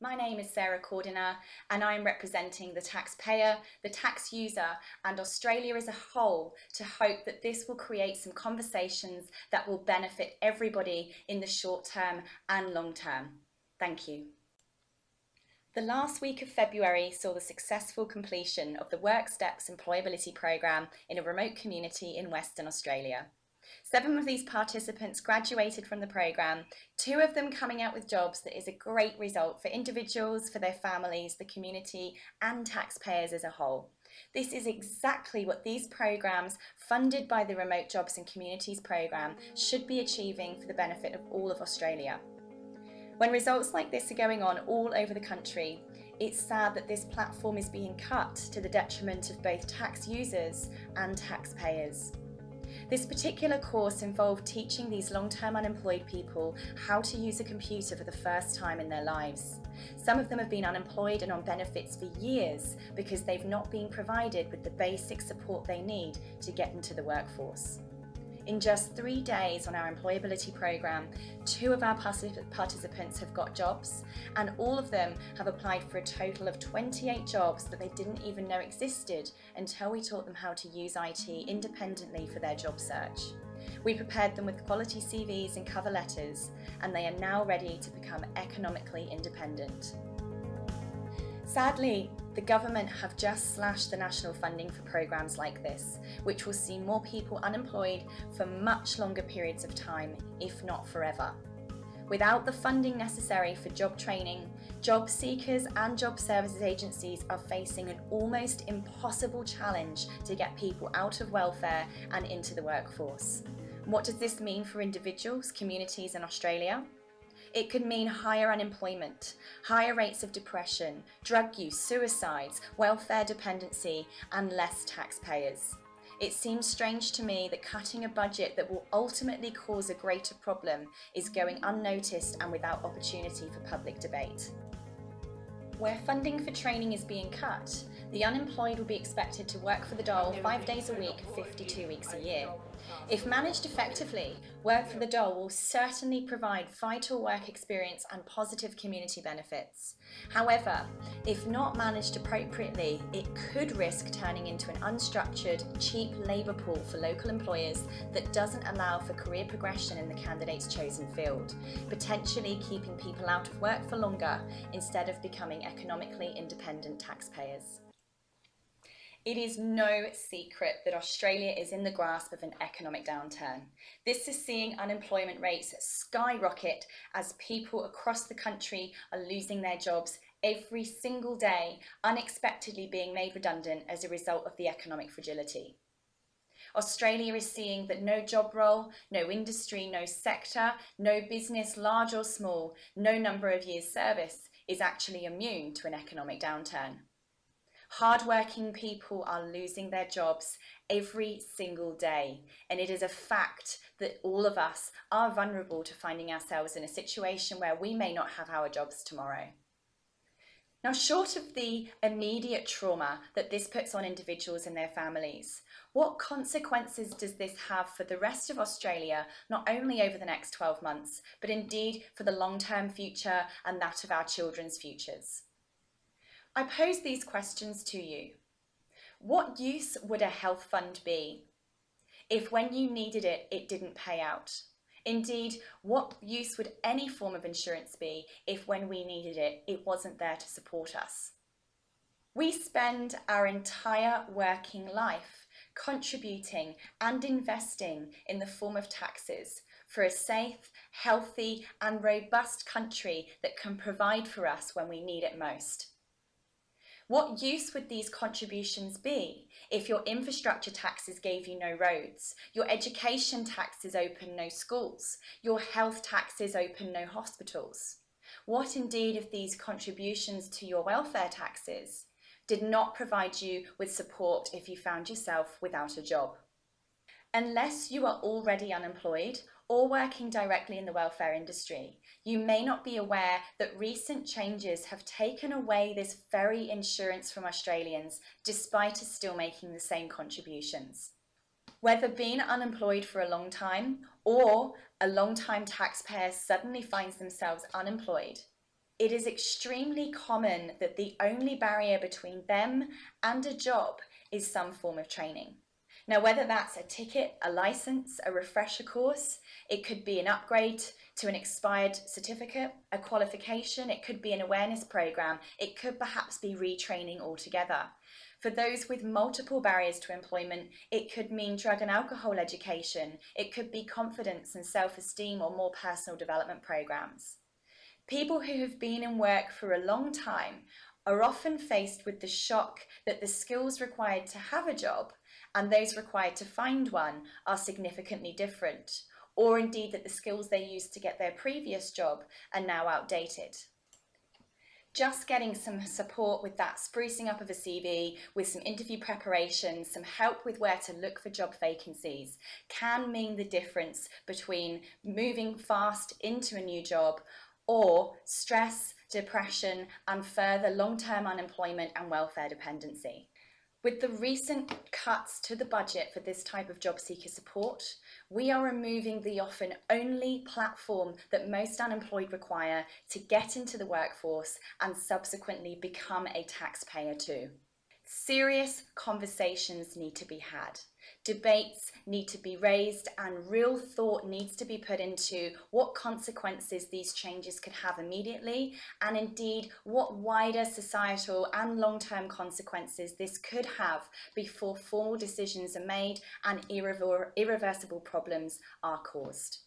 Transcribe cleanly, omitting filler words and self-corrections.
My name is Sarah Cordiner and I'm representing the taxpayer, the tax user and Australia as a whole to hope that this will create some conversations that will benefit everybody in the short term and long term. Thank you. The last week of February saw the successful completion of the Work Steps Employability programme in a remote community in Western Australia. 7 of these participants graduated from the programme, 2 of them coming out with jobs that is a great result for individuals, for their families, the community and taxpayers as a whole. This is exactly what these programmes, funded by the Remote Jobs and Communities programme, should be achieving for the benefit of all of Australia. When results like this are going on all over the country, it's sad that this platform is being cut to the detriment of both tax users and taxpayers. This particular course involved teaching these long-term unemployed people how to use a computer for the first time in their lives. Some of them have been unemployed and on benefits for years because they've not been provided with the basic support they need to get into the workforce. In just 3 days on our employability programme, 2 of our participants have got jobs and all of them have applied for a total of 28 jobs that they didn't even know existed until we taught them how to use IT independently for their job search. We prepared them with quality CVs and cover letters and they are now ready to become economically independent. Sadly, the government have just slashed the national funding for programmes like this, which will see more people unemployed for much longer periods of time, if not forever. Without the funding necessary for job training, job seekers and job services agencies are facing an almost impossible challenge to get people out of welfare and into the workforce. What does this mean for individuals, communities and Australia? It could mean higher unemployment, higher rates of depression, drug use, suicides, welfare dependency and less taxpayers. It seems strange to me that cutting a budget that will ultimately cause a greater problem is going unnoticed and without opportunity for public debate. Where funding for training is being cut, the unemployed will be expected to work for the dole 5 days a week, 52 weeks a year. If managed effectively, work for the dole will certainly provide vital work experience and positive community benefits. However, if not managed appropriately, it could risk turning into an unstructured, cheap labour pool for local employers that doesn't allow for career progression in the candidate's chosen field, potentially keeping people out of work for longer instead of becoming economically independent taxpayers. It is no secret that Australia is in the grasp of an economic downturn. This is seeing unemployment rates skyrocket as people across the country are losing their jobs every single day, unexpectedly being made redundant as a result of the economic fragility. Australia is seeing that no job role, no industry, no sector, no business, large or small, no number of years service is actually immune to an economic downturn. Hard-working people are losing their jobs every single day, and it is a fact that all of us are vulnerable to finding ourselves in a situation where we may not have our jobs tomorrow. Now, short of the immediate trauma that this puts on individuals and their families, what consequences does this have for the rest of Australia, not only over the next 12 months, but indeed for the long-term future and that of our children's futures? I pose these questions to you. What use would a health fund be if when you needed it, it didn't pay out? Indeed, what use would any form of insurance be if when we needed it, it wasn't there to support us? We spend our entire working life contributing and investing in the form of taxes for a safe, healthy and robust country that can provide for us when we need it most. What use would these contributions be if your infrastructure taxes gave you no roads, your education taxes opened no schools, your health taxes opened no hospitals? What indeed if these contributions to your welfare taxes did not provide you with support if you found yourself without a job? Unless you are already unemployed or working directly in the welfare industry, you may not be aware that recent changes have taken away this very insurance from Australians, despite us still making the same contributions. Whether being unemployed for a long time or a long-time taxpayer suddenly finds themselves unemployed, it is extremely common that the only barrier between them and a job is some form of training. Now, whether that's a ticket, a license, a refresher course, it could be an upgrade to an expired certificate, a qualification, it could be an awareness program, it could perhaps be retraining altogether. For those with multiple barriers to employment, it could mean drug and alcohol education, it could be confidence and self-esteem or more personal development programs. People who have been in work for a long time are often faced with the shock that the skills required to have a job and those required to find one are significantly different, or indeed that the skills they used to get their previous job are now outdated. Just getting some support with that sprucing up of a CV, with some interview preparation, some help with where to look for job vacancies can mean the difference between moving fast into a new job or stress, depression, and further long-term unemployment and welfare dependency. With the recent cuts to the budget for this type of job seeker support, we are removing the often only platform that most unemployed require to get into the workforce and subsequently become a taxpayer too. Serious conversations need to be had. Debates need to be raised and real thought needs to be put into what consequences these changes could have immediately, and indeed what wider societal and long-term consequences this could have before formal decisions are made and irreversible problems are caused.